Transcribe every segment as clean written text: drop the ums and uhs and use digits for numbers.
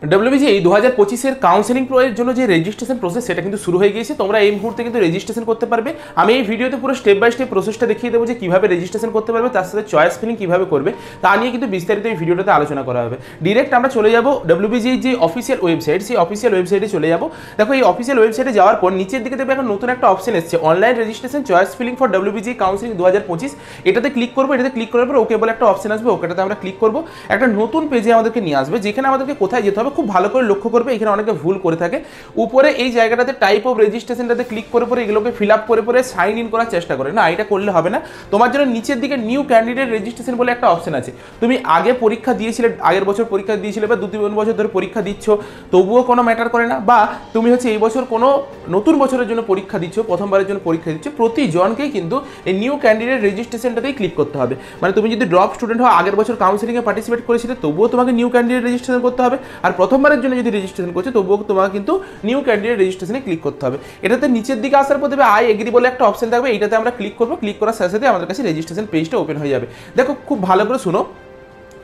ডব্লিউবিজিই 2025 counselling এর জন্য যে রেজিস্ট্রেশন প্রসেস সেটা কিন্তু শুরু হয়ে গিয়েছে। তোমরা এই মুহূর্তে কিন্তু রেজিস্ট্রেশন করতে পারবে। আমি এই ভিডিওতে পুরো স্টেপ বাই স্টেপ প্রসেসটা দেখিয়ে দেবো যে কিভাবে রেজিস্ট্রেশন করতে পারবে, তার সাথে চয়েস ফিলিং কিভাবে করবে তা নিয়ে কিন্তু বিস্তারিত এই ভিডিওটাতে আলোচনা করা হবে। ডিরেক্ট আমরা চলে যাব ডব্লিউবিজিই যে অফিসিয়াল ওয়েবসাইট, সেই অফিসিয়াল ওয়েবসাইটে চলে যাব। দেখো এই অফিসিয়াল ওয়েবসাইটে যাওয়ার পর নিচের দিকে দেখবে এখন নতুন একটা অপশন এসেছে, online registration choice filling for WBJEE counselling 2025। এটাতে ক্লিক করবো। এটাতে ক্লিক করার পর ওকে বলে একটা অপশন আসবে, ওকেটাতে আমরা ক্লিক করবো। একটা নতুন পেজে আমাদেরকে নিয়ে আসবে, যেখানে আমাদেরকে কোথায় যেতে হবে খুব ভালো করে লক্ষ্য করবে। এখানে অনেকে ভুল করে থাকে। উপরে এই জায়গাটাতে টাইপ অফ রেজিস্ট্রেশনটাতে ক্লিক করে পরে এগুলোকে ফিল আপ করে পরে সাইন ইন করার চেষ্টা করে না, এটা করলে হবে না। তোমার জন্য নিচের দিকে নিউ ক্যান্ডিডেট রেজিস্ট্রেশন বলে একটা অপশন আছে। তুমি আগে পরীক্ষা দিয়েছিলে, আগের বছর পরীক্ষা দিয়েছিলে বা 2-3 বছর ধরে পরীক্ষা দিচ্ছ, তবুও কোনো ম্যাটার করে না, বা তুমি হচ্ছে এই বছর কোনো নতুন বছরের জন্য পরীক্ষা দিচ্ছ, প্রথমবারের জন্য পরীক্ষা দিচ্ছ, প্রতিজনকেই কিন্তু এই নিউ ক্যান্ডিডেট রেজিস্ট্রেশনটাতেই ক্লিক করতে হবে। মানে তুমি যদি ড্রপ স্টুডেন্ট হও, আগের বছর কাউন্সেলিংয়ে পার্টিসিপেট করেছিলে, তবুও তোমাকে নিউ ক্যান্ডিডেট রেজিস্ট্রেশন করতে হবে। আর প্রথমবারের জন্য যদি রেজিস্ট্রেশন করছো, তবুও তোমাকে কিন্তু নিউ ক্যান্ডিডেট রেজিস্ট্রেশনে ক্লিক করতে হবে। এটাতে নিচের দিকে আসার পর দেবে আই এগ্রি বলে একটা অপশন থাকবে, এইটাতে আমরা ক্লিক করবো। ক্লিক করার সাথে সাথে আমাদের কাছে রেজিস্ট্রেশন পেজটা ওপেন হয়ে যাবে। দেখো খুব ভালো করে শুনো,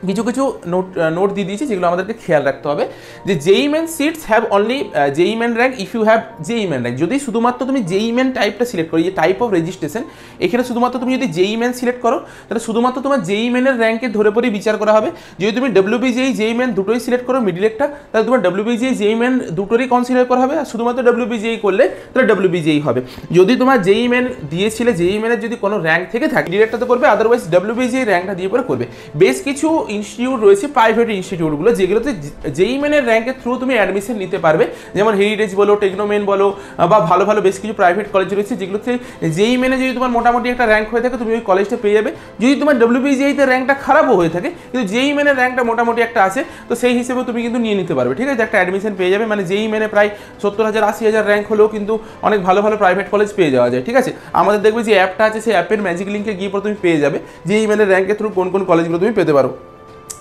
কিছু কিছু নোট দিয়ে দিয়েছি যেগুলো আমাদেরকে খেয়াল রাখতে হবে। যে JEE Main seats have only JEE Main rank if you have JEE Main rank. যদি শুধুমাত্র তুমি জেই মেন টাইপটা সিলেক্ট করো, যে টাইপ অফ রেজিস্ট্রেশন, এখানে শুধুমাত্র তুমি যদি জেই মেন সিলেক্ট করো, তাহলে শুধুমাত্র তোমার জেই মেনের র্যাঙ্কে ধরে পড়ে বিচার করা হবে। যদি তুমি ডব্লিউবিজিই জেই মেন দুটোই সিলেক্ট করো মিডিল একটা, তাহলে তোমার ডব্লিউবিজিই জেই মেন দুটোরই কনসিডার করা হবে। আর শুধুমাত্র ডব্লিউবিজিই করলে তাহলে ডব্লিউবিজিই হবে। যদি তোমার জেই মেন দিয়েছিলে, জেই মেনের যদি কোনো র্যাঙ্ক থেকে থাকে ডিরেক্টটাতে করবে, আদারওয়াইজ ডব্লিউবিজিই র্যাঙ্কটা দিয়ে পরে করবে। বেশ কিছু ইনস্টিটিউট রয়েছে, প্রাইভেট ইনস্টিটিউটগুলো, যেগুলোতে জেই মেনের র্যাঙ্কের থ্রু তুমি অ্যাডমিশন নিতে পারবে। যেমন হেরিটেজ বলো, টেকনোমেন বলো, বা ভালো ভালো বেশ কিছু প্রাইভেট কলেজ রয়েছে, যেগুলোতে জেই মেনে যদি তোমার মোটামুটি একটা র্যাঙ্ক হয়ে থাকে, তুমি ওই কলেজটা পেয়ে যাবে। যদি তোমার ডব্লিউবিজিইতে র্যাঙ্কটা খারাপও হয়ে থাকে, কিন্তু জেই মেনের র্যাঙ্কটা মোটামুটি একটা আছে, তো সেই হিসেবে তুমি কিন্তু নিয়ে নিতে পারবে। ঠিক আছে, একটা অ্যাডমিশন পেয়ে যাবে। মানে জেই মেনে প্রায় 70,000-80,000 র্যাঙ্ক হলেও কিন্তু অনেক ভালো ভালো প্রাইভেট কলেজ পেয়ে যাওয়া যায়। ঠিক আছে, আমাদের দেখবে যে অ্যাপটা আছে, সেই অ্যাপের ম্যাজিক লিঙ্কে গিয়ে পর তুমি পেয়ে যাবে জেই মেনের র্যাঙ্কের থ্রু কোন কোন কলেজগুলো তুমি পেতে পারো।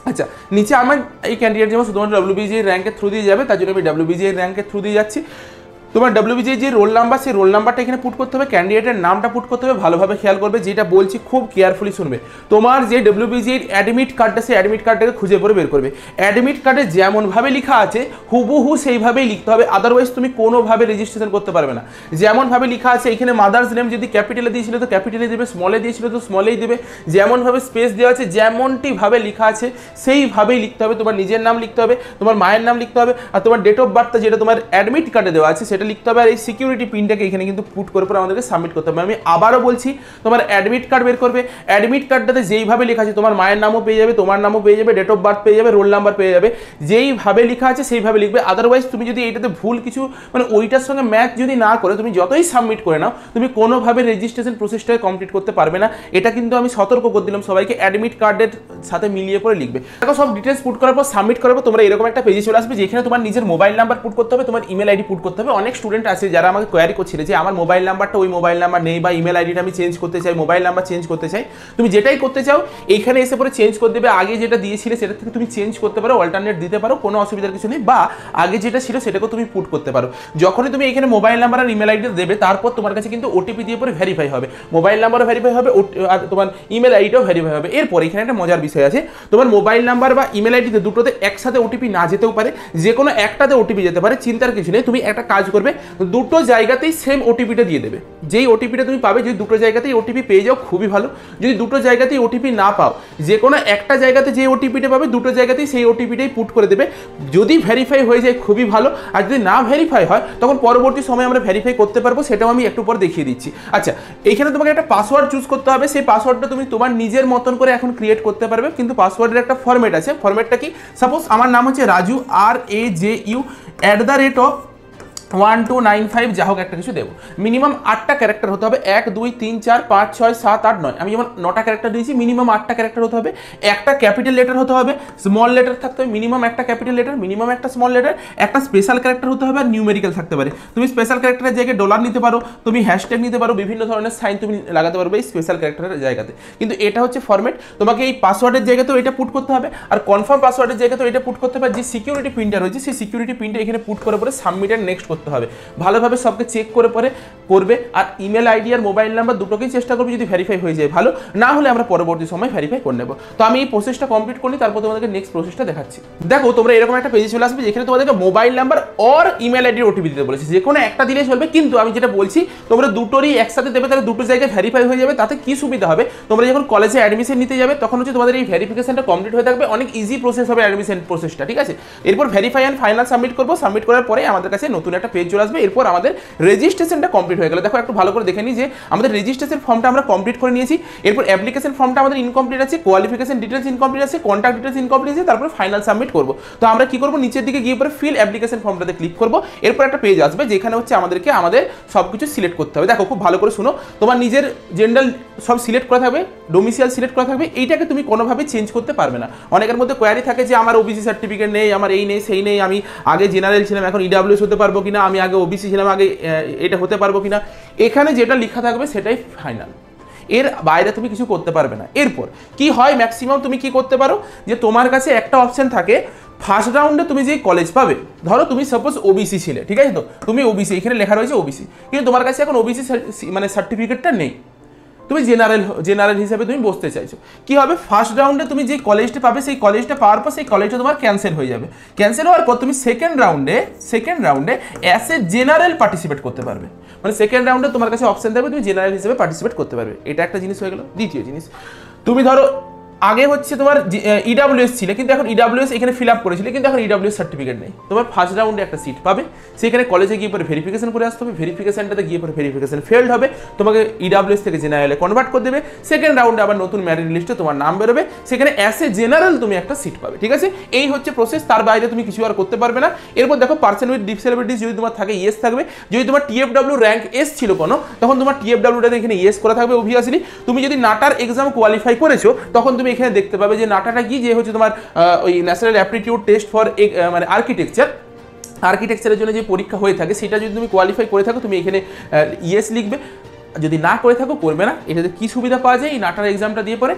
আচ্ছা, নিচে আমার এই ক্যান্ডিডেট যেমন শুধুমাত্র ডব্লিউবিজিই র্যাঙ্কের থ্রু দিয়ে যাবে, তার জন্য আমি ডব্লিউবিজিই র্যাঙ্কের থ্রু দিয়ে যাচ্ছি। তোমার ডব্লিউবিজিই যে রোল নাম্বার, সেই রোল নাম্বারটা এখানে পুট করতে হবে, ক্যান্ডিডেটের নামটা পুট করতে হবে। ভালোভাবে খেয়াল করবে, যেটা বলছি খুব কেয়ারফুলি শুনবে। তোমার যে ডব্লিউবিজিই অ্যাডমিট কার্ডটা, সেই অ্যাডমিট কার্ডটাকে খুঁজে পরে বের করবে। অ্যাডমিট কার্ডে যেমনভাবে লেখা আছে হুবহু সেইভাবেই লিখতে হবে, আদারওয়াইজ তুমি কোনোভাবে রেজিস্ট্রেশন করতে পারবে না। যেমনভাবে লেখা আছে, এখানে মাদার্স নেম যদি ক্যাপিটালে দিয়েছিল তো ক্যাপিটালে দেবে, স্মলে দিয়েছিল তো স্মলেই দেবে। যেমনভাবে স্পেস দেওয়া আছে, যেমনটিভাবে লেখা আছে সেইভাবেই লিখতে হবে। তোমার নিজের নাম লিখতে হবে, তোমার মায়ের নাম লিখতে হবে, আর তোমার ডেট অফ বার্থটা যেটা তোমার অ্যাডমিট কার্ডে দেওয়া আছে সেটা লিখতে হবে। আর এই সিকিউরিটি পিনটাকে এখানে কিন্তু পুট করে পরে আমাদেরকে সাবমিট করতে হবে। আমি আবারও বলছি, তোমার অ্যাডমিট কার্ড বের করবে। অ্যাডমিট কার্ডটাতে যেইভাবে লেখা আছে, তোমার মায়ের নামও পেয়ে যাবে, তোমার নামও পেয়ে যাবে, ডেট অফ বার্থ পেয়ে যাবে, রোল নাম্বার পেয়ে যাবে। যেইভাবে লেখা আছে সেইভাবে লিখবে। আদারওয়াইজ তুমি যদি এইটাতে ভুল কিছু, মানে ওইটার সঙ্গে ম্যাচ যদি না করে তুমি যতই সাবমিট করে নাও, তুমি কোনোভাবে রেজিস্ট্রেশন প্রসেসটাকে কমপ্লিট করতে পারবে না। এটা কিন্তু আমি সতর্ক করে দিলাম সবাইকে, অ্যাডমিট কার্ডের সাথে মিলিয়ে পরে লিখবে। দেখো সব ডিটেলস পুট করার পর সাবমিট করার পর তোমরা এরকম একটা পেজে চলে আসবে, যেখানে তোমার নিজের মোবাইল নাম্বার পুট করতে হবে, তোমার ইমেল আইডি পুট করতে হবে। অনেক স্টুডেন্ট আছে যারা আমাকে কোয়ারি করছিল যে আমার মোবাইল নাম্বারটা ওই মোবাইল নাম্বার নেই, বা ইমেল আইডিটা আমি চেঞ্জ করতে চাই, মোবাইল নাম্বার চেঞ্জ করতে চাই। তুমি যেটাই করতে চাও এইখানে এসে পরে চেঞ্জ করে দেবে। আগে যেটা দিয়েছিলে সেটা থেকে তুমি চেঞ্জ করতে পারো, অল্টারনেট দিতে পারো, কোনো অসুবিধার কিছু নেই। বা আগে যেটা ছিল সেটাকেও তুমি পুট করতে পারো। যখনই তুমি এখানে মোবাইল নাম্বার আর ইমেল আইডি দেবে, তারপর তোমার কাছে কিন্তু ওটিপি দিয়ে পরে ভেরিফাই হবে, মোবাইল নাম্বারও ভেরিফাই হবে, আর তোমার ইমেল আইডিটাও ভেরিফাই হবে। এরপর এখানে একটা মজার বিষয় আছে, তোমার মোবাইল নাম্বার বা ইমেল আইডিতে দুটোতে একসাথে ওটিপি না যেতেও পারে, যে কোনো একটাতে ওটিপি যেতে পারে। চিন্তার কিছু নেই, তুমি একটা কাজ করবে, দুটো জায়গাতেই সেম ওটিপিটা দিয়ে দেবে। যেই ওটিপিটা তুমি পাবে, যদি দুটো জায়গাতেই ওটিপি পেয়ে যাও খুবই ভালো। যদি দুটো জায়গাতেই ওটিপি না পাও, যে কোনো একটা জায়গাতে যে ওটিপিটা পাবে দুটো জায়গাতেই সেই ওটিপিটাই পুট করে দেবে। যদি ভেরিফাই হয়ে যায় খুবই ভালো, আর যদি না ভেরিফাই হয় তখন পরবর্তী সময় আমরা ভেরিফাই করতে পারবো, সেটাও আমি একটু পর দেখিয়ে দিচ্ছি। আচ্ছা, এইখানে তোমাকে একটা পাসওয়ার্ড চুজ করতে হবে। সেই পাসওয়ার্ডটা তুমি তোমার নিজের মতন করে এখন ক্রিয়েট করতে পারবে, কিন্তু পাসওয়ার্ডের একটা ফরম্যাট আছে। ফরম্যাটটা কি? সাপোজ আমার নাম হচ্ছে রাজু, RAJU @1295, যা হোক একটা কিছু দেবো। মিনিমাম 8টা ক্যারেক্টার হতে হবে। 1 2 3 4 5 6 7 8 9, আমি যেমন 9টা ক্যারেক্টার দিয়েছি, মিনিমাম 8টা ক্যারেক্টার হতে হবে। একটা ক্যাপিটাল লেটার হতে হবে, স্মল লেটার থাকতে হবে, মিনিমাম একটা ক্যাপিটাল লেটার, মিনিমাম একটা স্মল লেটার, একটা স্পেশাল ক্যারেক্টার হতে হবে, আর নিউমেরিক্যাল থাকতে পারে। তুমি স্পেশাল ক্যারেক্টারের জায়গায় ডলার নিতে পারো, তুমি হ্যাশট্যাগ নিতে পারো, বিভিন্ন ধরনের সাইন তুমি লাগাতে পারবে এই স্পেশাল ক্যারেক্টারের জায়গাতে। কিন্তু এটা হচ্ছে ফরম্যাট। তোমাকে এই পাসওয়ার্ডের জায়গাতেও এটা পুট করতে হবে, আর কনফার্ম পাসওয়ার্ডের জায়গাতেও এটা পুট করতে হবে। যে সিকিউরিটি পিনটা রয়েছে সেই সিকিউরিটি পিনটা এখানে পুট করে পরে সাবমিট এন্ড নেক্সট করতে করতে হবে, ভালোভাবে সবকে চেক করে পরে করবে। আর ইমেল আইডি আর মোবাইল নাম্বার দুটোকেই চেষ্টা করবে, যদি ভেরিফাই হয়ে যায় ভালো, না হলে আমরা পরবর্তী সময় ভেরিফাই করে নেব। তো আমি এই প্রসেসটা কমপ্লিট করি, তারপর তোমাদেরকে নেক্সট প্রসেসটা দেখাচ্ছি। দেখো তোমরা এরকম একটা পেজে চলে আসবে যেখানে তোমাদেরকে মোবাইল নাম্বার অর ইমেল আইডির ওটিপি দিতে বলেছে, যে কোনো একটা দিলেই চলবে। কিন্তু আমি যেটা বলছি তোমরা দুটোরই একসাথে দেবে, তাহলে দুটো জায়গায় ভেরিফাই হয়ে যাবে। তাতে কি সুবিধা হবে, তোমরা যখন কলেজে অ্যাডমিশন নিতে যাবে তখন হচ্ছে তোমাদের এই ভেরিফিকেশনটা কমপ্লিট হয়ে থাকবে, অনেক ইজি প্রসেস হবে অ্যাডমিশন প্রসেসটা, ঠিক আছে। এরপর ভেরিফাই অ্যান্ড ফাইনাল সাবমিট করবো, সাবমিট করার পরে আমাদের কাছে নতুন একটা পেজ চলে আসবে। এরপর আমাদের রেজিস্ট্রেশনটা কমপ্লিট হয়ে গেল। দেখো একটু ভালো করে দেখে নিই যে আমাদের রেজিস্ট্রেশন ফর্মটা আমরা কমপ্লিট করে নিয়েছি। এরপর অ্যাপ্লিকেশন ফর্মটা আমাদের ইনকমপ্লিট আছে, কোয়ালিফিকেশন ডিটেলস ইনকমপ্লিট আছে, কন্ট্যাক্ট ডিটেলস ইনকমপ্লিট আছে, তারপর ফাইনাল সাবমিট করবো। তো আমরা কি করবো, নিচের দিকে গিয়ে পরে ফিল অ্যাপ্লিকেশন ফর্মটাতে ক্লিক করবো। এরপর একটা পেজ আসবে যেখানে হচ্ছে আমাদেরকে আমাদের সবকিছু সিলেক্ট করতে হবে। দেখো খুব ভালো করে শুনো, তোমার নিজের জেন্ডার সব সিলেক্ট করা থাকবে, ডোমিসাইল সিলেক্ট করা থাকবে, এইটাকে তুমি কোনোভাবে চেঞ্জ করতে পারবে না। অনেকের মধ্যে কোয়ারি থাকে যে আমার ওবিসি সার্টিফিকেট নেই, আমার এই নেই সেই নেই, আমি আগে জেনারেল ছিলাম এখন ইডাব্লিউএস হতে পারবো কিনা, আমি আগে ওবিসি ছিলাম আগে এটা হতে পারবো কিনা। এখানে যেটা লেখা থাকবে সেটাই ফাইনাল, এর বাইরে তুমি কিছু করতে পারবে না। এরপর কি হয়, ম্যাক্সিমাম তুমি কি করতে পারো যে তোমার কাছে একটা অপশন থাকে, ফার্স্ট রাউন্ডে তুমি যে কলেজ পাবে, ধরো তুমি সাপোজ ওবিসি ছিলে, ঠিক আছে, তো তুমি ওবিসি, এখানে লেখা রয়েছে ওবিসি, কিন্তু তোমার কাছে এখন ওবিসি মানে সার্টিফিকেটটা নেই, তুমি জেনারেল হিসাবে তুমি বসতে চাইছো। কি হবে, ফার্স্ট রাউন্ডে তুমি যে কলেজটা পাবে সেই কলেজটা পাওয়ার পর সেই কলেজটা তোমার ক্যান্সেল হয়ে যাবে। ক্যান্সেল হওয়ার পর তুমি সেকেন্ড রাউন্ডে অ্যাজ এ জেনারেল পার্টিসিপেট করতে পারবে। মানে সেকেন্ড রাউন্ডে তোমার কাছে অপশন দেবে, তুমি জেনারেল হিসেবে পার্টিসিপেট করতে পারবে। এটা একটা জিনিস হয়ে গেল। দ্বিতীয় জিনিস, তুমি ধরো আগে হচ্ছে তোমার ইডাব্লিউএস ছিল, কিন্তু এখন ইডাব্লিউএস এখানে ফিল আপ করেছিলে, কিন্তু এখন ইডাব্লিউএস সার্টিফিকেট নেই। তোমার ফার্স্ট রাউন্ডে একটা সিট পাবে, সেখানে কলেজে গিয়ে পরে ভেরিফিকেশন করে আসতে হবে, ভেরিফিকেশনটাতে গিয়ে পরে ভেরিফিকেশন ফেলড হবে, তোমাকে ইডাব্লিউএস থেকে জেনারেলে কনভার্ট করে দেবে। সেকেন্ড রাউন্ডে আবার নতুন মেরিট লিস্টে তোমার নাম বেরোবে, সেখানে অ্যাজ এ জেনারেল তুমি একটা সিট পাবে, ঠিক আছে। এই হচ্ছে প্রসেস, তার বাইরে তুমি কিছু আর করতে পারবে না। এরপর দেখো পার্সন উইথ ডিসএবিলিটিস যদি তোমার থাকে ইয়েস থাকবে, যদি তোমার টিএফডব্লিউ র্যাঙ্ক এস ছিল কোনো, তখন তোমার টিএফডব্লিউটাতে এখানে ইয়েস করা থাকবে অবভিয়াসলি। তুমি যদি নাটার এক্সাম কোয়ালিফাই করেছো তখন তুমি এখানে দেখতে পাবে যে নাটাটা কি, যে হচ্ছে তোমার ওই ন্যাশনাল অ্যাপটিটিউড টেস্ট ফর মানে আর্কিটেকচারের জন্য যে পরীক্ষা হয়ে থাকে সেটা যদি তুমি কোয়ালিফাই করে থাকো তুমি এখানে ইয়েস লিখবে। যদি না করে থাকো করবে না। এটাতে কি সুবিধা পাওয়া যায়, এই নাটার এক্সামটা দিয়ে পরে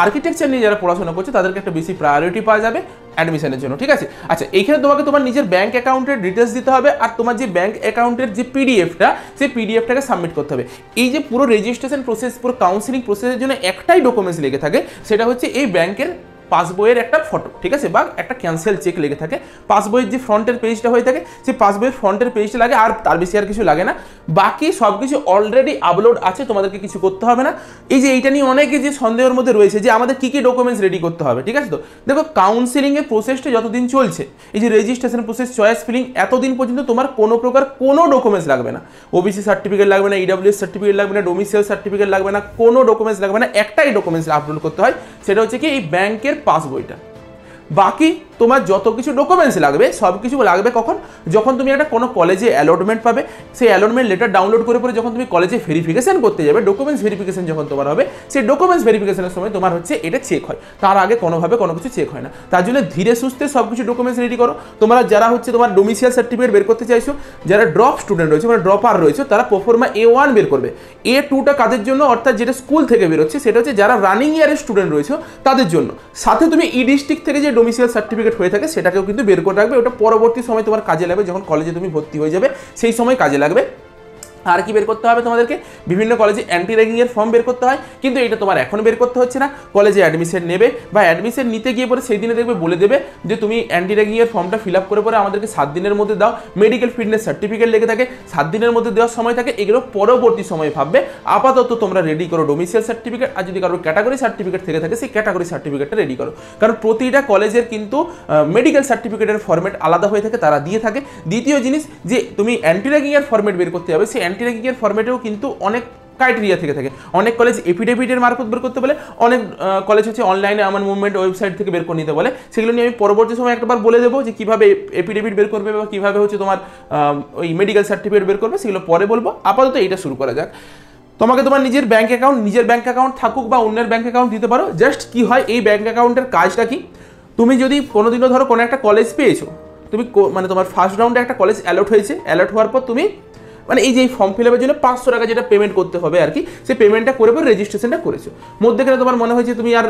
আর্কিটেকচার নিয়ে যারা পড়াশোনা করছে তাদেরকে একটা বেশি প্রায়োরিটি পাওয়া যাবে অ্যাডমিশনের জন্য, ঠিক আছে। আচ্ছা, এইখানে তোমাকে তোমার নিজের ব্যাঙ্ক অ্যাকাউন্টের ডিটেলস দিতে হবে, আর তোমার যে ব্যাঙ্ক অ্যাকাউন্টের যে পিডিএফটা, সেই পিডিএফটাকে সাবমিট করতে হবে। এই যে পুরো রেজিস্ট্রেশন প্রসেস, পুরো কাউন্সিলিং প্রসেসের জন্য একটাই ডকুমেন্টস লেগে থাকে, সেটা হচ্ছে এই ব্যাংকের পাসবইয়ের একটা ফটো, ঠিক আছে, বা একটা ক্যান্সেল চেক লেগে থাকে। পাসবইয়ের যে ফ্রন্টের পেজটা হয়ে থাকে সেই পাসবইয়ের ফ্রন্টের পেজটা লাগে, আর তার বেশি আর কিছু লাগে না। বাকি সব কিছু অলরেডি আপলোড আছে, তোমাদেরকে কিছু করতে হবে না। এই যে এইটা নিয়ে অনেকে যে সন্দেহের মধ্যে রয়েছে যে আমাদের কী কী ডকুমেন্টস রেডি করতে হবে, ঠিক আছে। তো দেখো কাউন্সিলিংয়ের প্রসেসটা যতদিন চলছে, এই যে রেজিস্ট্রেশন প্রসেস, চয়েস ফিলিং, এতদিন পর্যন্ত তোমার কোনো প্রকার কোনো ডকুমেন্টস লাগবে না। ওবিসি সার্টিফিকেট লাগবে না, ইডাব্লিউএস সার্টিফিকেট লাগবে না, ডোমিসাইল সার্টিফিকেট লাগবে না, কোনো ডকুমেন্টস লাগবে না। একটাই ডকুমেন্টস আপলোড করতে হয়, সেটা হচ্ছে কি এই ব্যাংকের পাসবইটা। বাকি তোমার যত কিছু ডকুমেন্টস লাগবে সব কিছু লাগবে কখন, যখন তুমি একটা কোনো কলেজে অ্যালটমেন্ট পাবে, সেই অ্যালটমেন্ট লেটার ডাউনলোড করে পরে যখন তুমি কলেজে ভেরিফিকেশন করতে যাবে, ডকুমেন্টস ভেরিফিকেশন যখন তোমার হবে, সেই ডকুমেন্টস ভেরিফিকেশনের সময় তোমার হচ্ছে এটা চেক হয়। তার আগে কোনোভাবে কোনো কিছু চেক হয় না। তার জন্য ধীরে সুস্থে সব কিছু ডকুমেন্টস রেডি করো। তোমরা যারা হচ্ছে তোমার ডোমিসাইল সার্টিফিকেট বের করতে চাইছো, যারা ড্রপ স্টুডেন্ট রয়েছে মানে ড্রপার রয়েছে, তারা প্রোফর্মা A1 বের করবে। A2টা কাদের জন্য, অর্থাৎ যেটা স্কুল থেকে বেরোচ্ছে, সেটা হচ্ছে যারা রানিং ইয়ারের স্টুডেন্ট রয়েছে তাদের জন্য। সাথে তুমি ই ডিস্ট্রিক্ট থেকে যে ডোমিসাইল সার্টিফিকেট হয়ে থাকে সেটাকেও কিন্তু বের করে রাখবে। ওটা পরবর্তী সময় তোমার কাজে লাগবে, যখন কলেজে তুমি ভর্তি হয়ে যাবে সেই সময় কাজে লাগবে। আর কি বের করতে হবে তোমাদেরকে, বিভিন্ন কলেজে অ্যান্টি র্যাগিংয়ের ফর্ম বের করতে হয়, কিন্তু এটা তোমার এখন বের করতে হচ্ছে না। কলেজে অ্যাডমিশন নেবে বা অ্যাডমিশন নিতে গিয়ে পরে সেই দিনে দেখবে বলে দেবে যে তুমি অ্যান্টি র্যাগিংয়ের ফর্মটা ফিল আপ করে পরে আমাদেরকে 7 দিনের মধ্যে দাও। মেডিকেল ফিটনেস সার্টিফিকেট লেগে থাকে, 7 দিনের মধ্যে দেওয়ার সময় থাকে। এগুলো পরবর্তী সময় ভাববে। আপাতত তোমরা রেডি করো ডোমিসাইল সার্টিফিকেট, আর যদি কারোর ক্যাটাগরি সার্টিফিকেট থেকে থাকে সেই ক্যাটাগরি সার্টিফিকেটটা রেডি করো। কারণ প্রতিটা কলেজের কিন্তু মেডিকেল সার্টিফিকেটের ফর্মেট আলাদা হয়ে থাকে, তারা দিয়ে থাকে। দ্বিতীয় জিনিস, যে তুমি অ্যান্টি র্যাগিংয়ের ফর্মেট বের করতে হবে, সেই অ্যান্টি র্যাগিংয়ের ফর্মেটেও কিন্তু অনেক ক্রাইটেরিয়া থেকে থাকে। অনেক কলেজ এফিডেভিটের মারফত বের করতে বলে, অনেক কলেজ হচ্ছে অনলাইনে আমার মুভমেন্ট ওয়েবসাইট থেকে বের করে নিতে বলে। সেগুলো নিয়ে আমি পরবর্তী সময় একবার বলে দেবো যে কীভাবে এফিডেভিট বের করবে বা কীভাবে হচ্ছে তোমার ওই মেডিকেল সার্টিফিকেট বের করবে, সেগুলো পরে বলবো। আপাতত এইটা শুরু করা যাক। তোমাকে তোমার নিজের ব্যাঙ্ক অ্যাকাউন্ট থাকুক বা অন্যের ব্যাঙ্ক অ্যাকাউন্ট দিতে পারো। জাস্ট কি হয়, এই ব্যাঙ্ক অ্যাকাউন্টের কাজটা কি, তুমি যদি কোনোদিনও ধরো কোনো একটা কলেজ পেয়েছো, তুমি মানে তোমার ফার্স্ট রাউন্ডে একটা কলেজ অ্যালট হয়েছে, অ্যালট হওয়ার পর তুমি মানে এই যে ফর্ম ফিল আপের জন্য 500 টাকা যেটা পেমেন্ট করতে হবে আর কি, সেই পেমেন্টটা করে পরে রেজিস্ট্রেশনটা করেছো। মধ্যেখানে তোমার মনে হয়েছে তুমি আর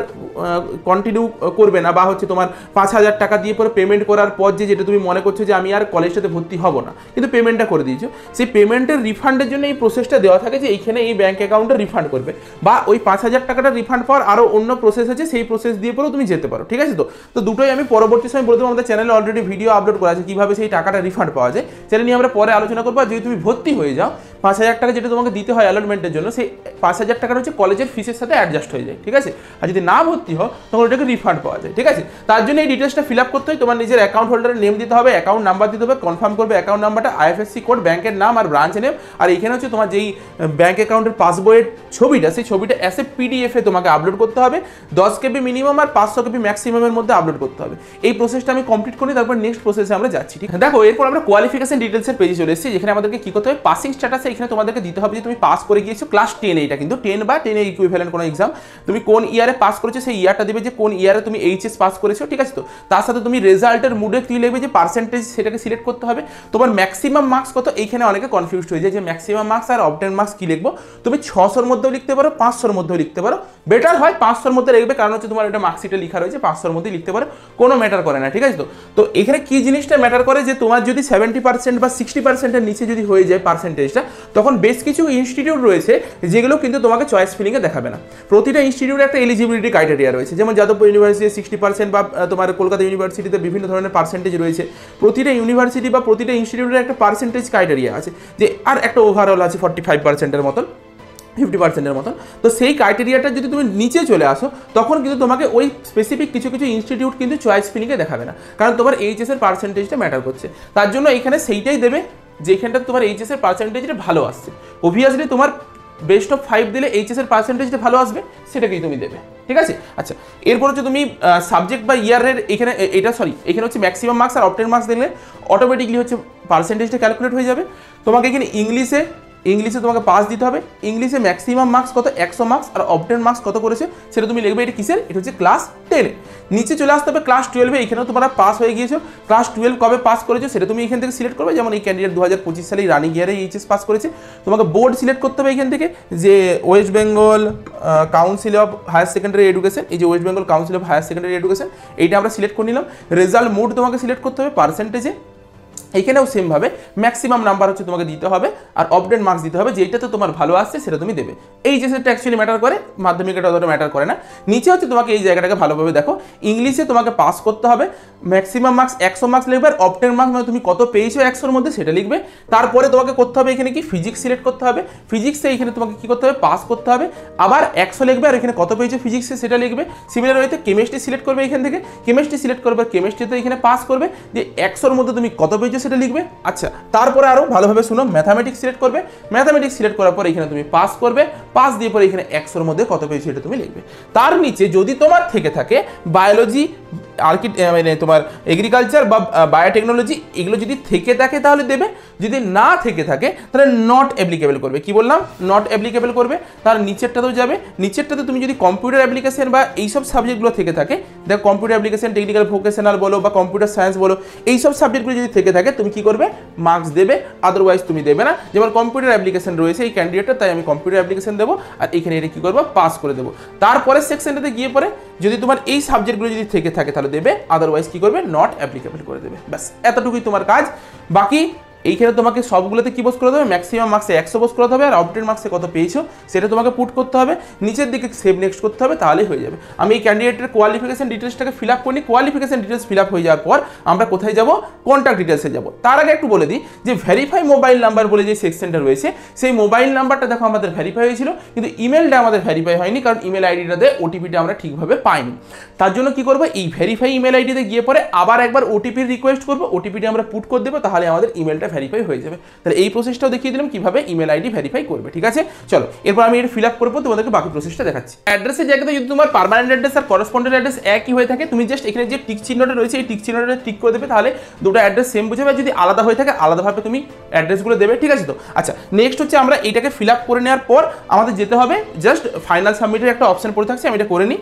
কন্টিনিউ করবে না, বা হচ্ছে তোমার 5000 টাকা দিয়ে পরে পেমেন্ট করার পর যেটা তুমি মনে করছো যে আমি আর কলেজটাতে ভর্তি হব না, কিন্তু পেমেন্টটা করে দিয়েছো, সেই পেমেন্টের রিফান্ডের জন্য এই প্রসেসটা দেওয়া থাকে যে এইখানে এই ব্যাঙ্ক অ্যাকাউন্টে রিফান্ড করবে, বা ওই 5000 টাকাটা রিফান্ড পাওয়ার আরও অন্য প্রসেস আছে, সেই প্রসেস দিয়ে পরেও তুমি যেতে পারো। ঠিক আছে, তো দুটোই আমি পরবর্তী সময় বলে দেবো। আমাদের চ্যানেলে অলরেডি ভিডিও আপলোড করা আছে কীভাবে সেই টাকাটা রিফান্ড পাওয়া যায়, সেটা নিয়ে আমরা পরে আলোচনা করবো। আর যদি তুমি ভর্তি হয়ে যাও 5000 টাকা যেটা তোমাকে দিতে হয় অ্যালটমেন্টের জন্য, সেই 5000 টাকাটা হচ্ছে কলেজের ফিসের সাথে অ্যাডজাস্ট হয়ে যায়। ঠিক আছে, আর যদি না ভর্তি হও তখন ওটাকে রিফান্ড পাওয়া যায়। ঠিক আছে, তার জন্য এই ডিটেলসটা ফিল আপ করতে হয়। তোমার নিজের অ্যাকাউন্ট হোল্ডারের নেম দিতে হবে, অ্যাকাউন্ট নাম্বার দিতে হবে, কনফার্ম করবে অ্যাকাউন্ট নাম্বারটা, আইএফএসসি কোড, ব্যাংকের নাম আর ব্রাঞ্চ নেম। আর এখানে হচ্ছে তোমার যেই ব্যাংক অ্যাকাউন্টের পাসবইয়ের ছবিটা, সেই ছবিটা অ্যাজ এ পিডিএফে তোমাকে আপলোড করতে হবে। 10 কেবি মিনিমাম আর 500 কেবি ম্যাক্সিমামের মধ্যে আপলোড করতে হবে। এই প্রসেসটা আমি কমপ্লিট করি, তারপর নেক্সট প্রসেসে আমরা যাচ্ছি। ঠিক আছে, দেখো এরপর আমরা কোয়ালিফিকেশন ডিটেলসের পেজে চলে এসেছি, যেখানে আমাদেরকে কি করতে হবে, পাসিং স্ট্যাটাসে এখানে তোমাদেরকে দিতে হবে যে তুমি পাস করে গিয়েছো ক্লাস 10, এইটা কিন্তু 10 বা 10 এর ইকুইভ্যালেন্ট কোনো এক্সাম, তুমি কোন ইয়ারে পাস করেছো সেই ইয়ারটা দিবে যে কোন ইয়ারে তুমি এইচএস পাস করেছো। ঠিক আছে, তো তার সাথে তুমি রেজাল্টের মুডে কি লিখবে যে পার্সেন্টেজ, সেটাকে সিলেক্ট করতে হবে। তোমার ম্যাক্সিমাম মার্কস কত, এইখানে অনেকে কনফিউজড হয়ে যায় যে ম্যাক্সিমাম মার্কস আর অবটেন মার্কস কি লিখবো। তুমি 600-র মধ্যেও লিখতে পারো, 500-র মধ্যেও লিখতে পারো, বেটার হয় 500-র মধ্যে লিখবে, কারণ হচ্ছে তোমার এটা মার্কশিটে লেখা রয়েছে 500-র মধ্যেই লিখতে পারো, কোনো ম্যাটার করে না। ঠিক আছে, তো এখানে কি জিনিসটা ম্যাটার করে যে তোমার যদি 70% বা 60%-এর নিচে যদি হয়ে যায় পার্সেন্টেজটা, তখন বেশ কিছু ইনস্টিটিউট রয়েছে যেগুলো কিন্তু তোমাকে চয়েস ফিলিংয়ে দেখাবে না। প্রতিটা ইনস্টিটিউটের একটা এলিজিবিলিটি ক্রাইটেরিয়া রয়েছে, যেমন যাদবপুর ইউনিভার্সিটি 60% বা তোমার কলকাতা ইউনিভার্সিটিতে বিভিন্ন ধরনের পার্সেন্টেজ রয়েছে। প্রতিটা ইউনিভার্সিটি বা প্রতিটা ইনস্টিটিউটের একটা পার্সেন্টেজ ক্রাইটেরিয়া আছে, যে আর একটা ওভারঅল আছে 45%-এর মতন, 50%-এর মতন। তো সেই ক্রাইটেরিয়াটা যদি তুমি নিচে চলে আসো, তখন কিন্তু তোমাকে ওই স্পেসিফিক কিছু কিছু ইনস্টিটিউট কিন্তু চয়েস ফিলিংয়ে দেখাবে না, কারণ তোমার এইচএসের পার্সেন্টেজটা ম্যাটার করছে। তার জন্য এখানে সেইটাই দেবে যেখানটা তোমার এইচএসের পার্সেন্টেজটা ভালো আসছে। অবভিয়াসলি তোমার বেস্ট অফ 5 দিলে এইচএসের পার্সেন্টেজটা ভালো আসবে, সেটাকেই তুমি দেবে। ঠিক আছে, আচ্ছা এরপর হচ্ছে তুমি সাবজেক্ট বা ইয়ারের এখানে এখানে হচ্ছে ম্যাক্সিমাম মার্কস আর অবটেন মার্কস দিলে অটোমেটিকলি হচ্ছে পার্সেন্টেজটা ক্যালকুলেট হয়ে যাবে। তোমাকে এখানে ইংলিশে তোমাকে পাস দিতে হবে। ইংলিশে ম্যাক্সিমাম মার্কস কত, 100 মার্কস, আর অবটেন মার্কস কত করেছে সেটা তুমি লিখবে। এটা কিসের, এটা হচ্ছে ক্লাস 10। নিচে চলে আসতে হবে ক্লাস 12-এ, এখানেও তোমরা পাস হয়ে গিয়েছো। ক্লাস 12 কবে পাস করেছো সেটা তুমি এখান থেকে সিলেক্ট করবে, যেমন এই ক্যান্ডিডেট 2025 সালে রানিং ইয়ারে এইচএস পাস করেছে। তোমাকে বোর্ড সিলেক্ট করতে হবে এখান থেকে, যে west Bengal council of higher secondary education, এই যে west Bengal council of higher secondary education, এইটা আমরা সিলেক্ট করে নিলাম। রেজাল্ট মোড তোমাকে সিলেক্ট করতে হবে পার্সেন্টেজে, এইখানেও সেমভাবে ম্যাক্সিমাম নাম্বার হচ্ছে তোমাকে দিতে হবে, আর অবটেন মার্কস দিতে হবে, যেটাতে তোমার ভালো আসছে সেটা তুমি দেবে। এইচএসটা অ্যাকচুয়ালি ম্যাটার করে, মাধ্যমিকটা অতটা ম্যাটার করে না। নিচে হচ্ছে তোমাকে এই জায়গাটাকে ভালোভাবে দেখো, ইংলিশে তোমাকে পাস করতে হবে, ম্যাক্সিমাম মার্কস 100 মার্কস লিখবে, আর অবটেন মার্কস মানে তুমি কত পেয়েছো 100-র মধ্যে সেটা লিখবে। তারপরে তোমাকে করতে হবে এখানে কি, ফিজিক্স সিলেক্ট করতে হবে। ফিজিক্সে এখানে তোমাকে কি করতে হবে, পাস করতে হবে, আবার 100 লিখবে, আর এখানে কত পেয়েছো ফিজিক্সে সেটা লিখবে। সিমিলার ওয়েতে কেমিস্ট্রি সিলেক্ট করবে এখান থেকে, কেমিস্ট্রি সিলেক্ট করবে, কেমিস্ট্রিতে এখানে পাস করবে, যে 100-র মধ্যে তুমি কত পেয়েছো সেটা লিখবে। আচ্ছা তারপরে আরো ভালোভাবে শুনো, ম্যাথামেটিক্স সিলেক্ট করবে, ম্যাথামেটিক্স সিলেক্ট করার পর এখানে তুমি পাস করবে, পাস দিয়ে পরে এখানে 100-র মধ্যে কত পেয়েছো এটা তুমি লিখবে। তার নিচে যদি তোমার থেকে থাকে বায়োলজি, মানে তোমার এগ্রিকালচার বা বায়োটেকনোলজি, এগুলো যদি থেকে থাকে তাহলে দেবে, যদি না থেকে থাকে তাহলে নট অ্যাপ্লিকেবল করবে। কি বললাম, নট অ্যাপ্লিকেবল করবে। তার নিচেরটাতেও যাবে, নিচেরটাতে তুমি যদি কম্পিউটার অ্যাপ্লিকেশন বা এইসব সাবজেক্টগুলো থেকে থাকে, দেখো কম্পিউটার অ্যাপ্লিকেশন, টেকনিক্যাল ভোকেশনাল বলো বা কম্পিউটার সায়েন্স বলো, এইসব সাবজেক্টগুলো যদি থেকে থাকে তুমি কি করবে, মার্কস দেবে, আদারওয়াইজ তুমি দেবে না। যেমন কম্পিউটার অ্যাপ্লিকেশন রয়েছে এই ক্যান্ডিডেটটা, তাই আমি কম্পিউটার অ্যাপ্লিকেশন দেবো, আর এখানে এটা কি করবো, পাস করে দেবো। তারপরে সেকশনটাতে গিয়ে পরে যদি তোমার এই সাবজেক্টগুলো যদি থেকে থাকে তাহলে দেবে, আদারওয়াইজ কি করবে, নট অ্যাপ্লিকেবল করে দেবে। ব্যাস এতটুকুই তোমার কাজ। বাকি এইখানে তোমাকে সবগুলোতে কি বস করে দেবে, ম্যাক্সিমাম মার্কসে 100 বস করতে হবে, আর অবটেন মার্কসে কত পেয়েছো সেটা তোমাকে পুট করতে হবে, নিচের দিকে সেভ নেক্সট করতে হবে, তাহলেই হয়ে যাবে। আমি এই ক্যান্ডিডেটের কোয়ালিফিকেশন ডিটেলসটাকে ফিল আপ করিনি। কোয়ালিফিকেশন ডিটেলস ফিল আপ হয়ে যাওয়ার পর আমরা কোথায় যাব, কন্ট্যাক্ট ডিটেলসে যাব। তার আগে একটু বলে দিই যে ভেরিফাই মোবাইল নাম্বার বলে যে সেকশনটা রয়েছে, সেই মোবাইল নাম্বারটা দেখো আমাদের ভেরিফাই হয়েছিল, কিন্তু ইমেলটা আমাদের ভেরিফাই হয়নি, কারণ ইমেল আইডিটাতে ওটিপিটা আমরা ঠিকভাবে পাইনি। তার জন্য কি করবো, এই ভেরিফাই ইমেল আইডিতে গিয়ে পরে আবার একবার ওটিপির রিকোয়েস্ট করবো, ওটিপিটা আমরা পুট করে দেবো, তাহলে আমাদের ইমেলটা ভেরিফাই হয়ে যাবে। তাহলে এই প্রসেসটাও দেখিয়ে দিলাম কিভাবে ইমেল আইডি ভেরিফাই করবে। ঠিক আছে, চলো এরপর আমি এটা ফিল আপ করবো, তোমাদেরকে বাকি প্রসেসটা দেখাচ্ছি। অ্যাড্রেসের জায়গাতে যদি তোমার পার্মানেন্ট অ্যাড্রেস আর করেসপন্ডেন্ট অ্যাড্রেস একই হয়ে থাকে, তুমি জাস্ট এখানে যে টিক চিহ্নটা রয়েছে এই টিক চিহ্নটা টিক করে দেবে, তাহলে দুটো অ্যাড্রেস সেম বুঝাবে। যদি আলাদা হয়ে থাকে আলাদাভাবে তুমি অ্যাড্রেসগুলো দেবে। ঠিক আছে, তো আচ্ছা নেক্সট হচ্ছে আমরা এইটাকে ফিল আপ করে নেওয়ার পর আমাদের যেতে হবে জাস্ট ফাইনাল সাবমিটের একটা অপশন পড়ে থাকছে, আমি এটা করে নিই।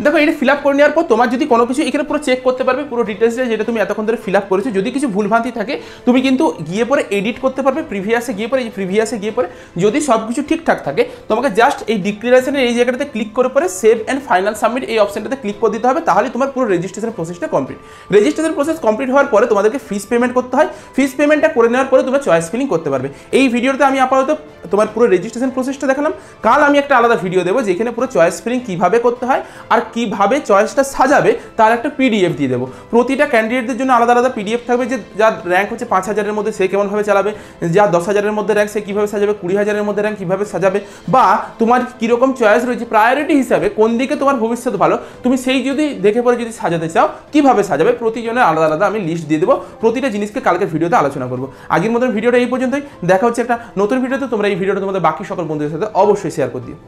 দেখো এটা ফিল আপ করে নেওয়ার পর তোমার যদি কোনো কিছু এখানে পুরো চেক করতে পারবে পুরো ডিটেলসে যেটা তুমি এতক্ষণ ধরে ফিল আপ করেছো। যদি কিছু ভুলভ্রান্তি থাকে তুমি কিন্তু গিয়ে পরে এডিট করতে পারবে প্রিভিয়াসে গিয়ে পরে, এই প্রিভিয়াসে গিয়ে পরে যদি সব কিছু ঠিকঠাক থাকে তোমাকে জাস্ট এই ডিক্লারেশনের এই জায়গাটাতে ক্লিক করে পরে সেভ অ্যান্ড ফাইনাল সাবমিট এই অপশনটাতে ক্লিক করে দিতে হবে, তাহলে তোমার পুরো রেজিস্ট্রেশন প্রসেসটা কমপ্লিট। রেজিস্ট্রেশন প্রসেস কমপ্লিট হওয়ার পরে তোমাদেরকে ফিস পেমেন্ট করতে হয়। ফিস পেমেন্টটা করে নেওয়ার পরে তোমরা চয়েস ফিলিং করতে পারবে। এই ভিডিওতে আমি আপাতত তোমার পুরো রেজিস্ট্রেশন প্রসেসটা দেখালাম। কাল আমি একটা আলাদা ভিডিও দেবো যেখানে পুরো চয়েস ফিলিং কীভাবে করতে হয় আর কীভাবে চয়েসটা সাজাবে তার একটা পিডিএফ দিয়ে দেবো। প্রতিটা ক্যান্ডিডেটদের জন্য আলাদা আলাদা পিডিএফ থাকবে, যে যার র্যাঙ্ক হচ্ছে 5,000-এর মধ্যে সে কেমনভাবে চালাবে, যার 10,000-এর মধ্যে র্যাঙ্ক সে কীভাবে সাজাবে, 20,000-এর মধ্যে র্যাঙ্ক কীভাবে সাজাবে, বা তোমার কীরকম চয়েস রয়েছে প্রায়োরিটি হিসাবে কোন দিকে তোমার ভবিষ্যৎ ভালো তুমি সেই যদি দেখে পরে যদি সাজাতে চাও কীভাবে সাজাবে প্রতিজনের আলাদা আলাদা আমি লিস্ট দিয়ে দেবো। প্রতিটা জিনিসকে কালকে ভিডিওতে আলোচনা করবো। আগের মতন ভিডিওটা এই পর্যন্তই, দেখা হচ্ছে একটা নতুন ভিডিওতে। তোমরা এই ভিডিওটা তোমাদের বাকি সকল বন্ধুদের সাথে অবশ্যই শেয়ার করে দিও।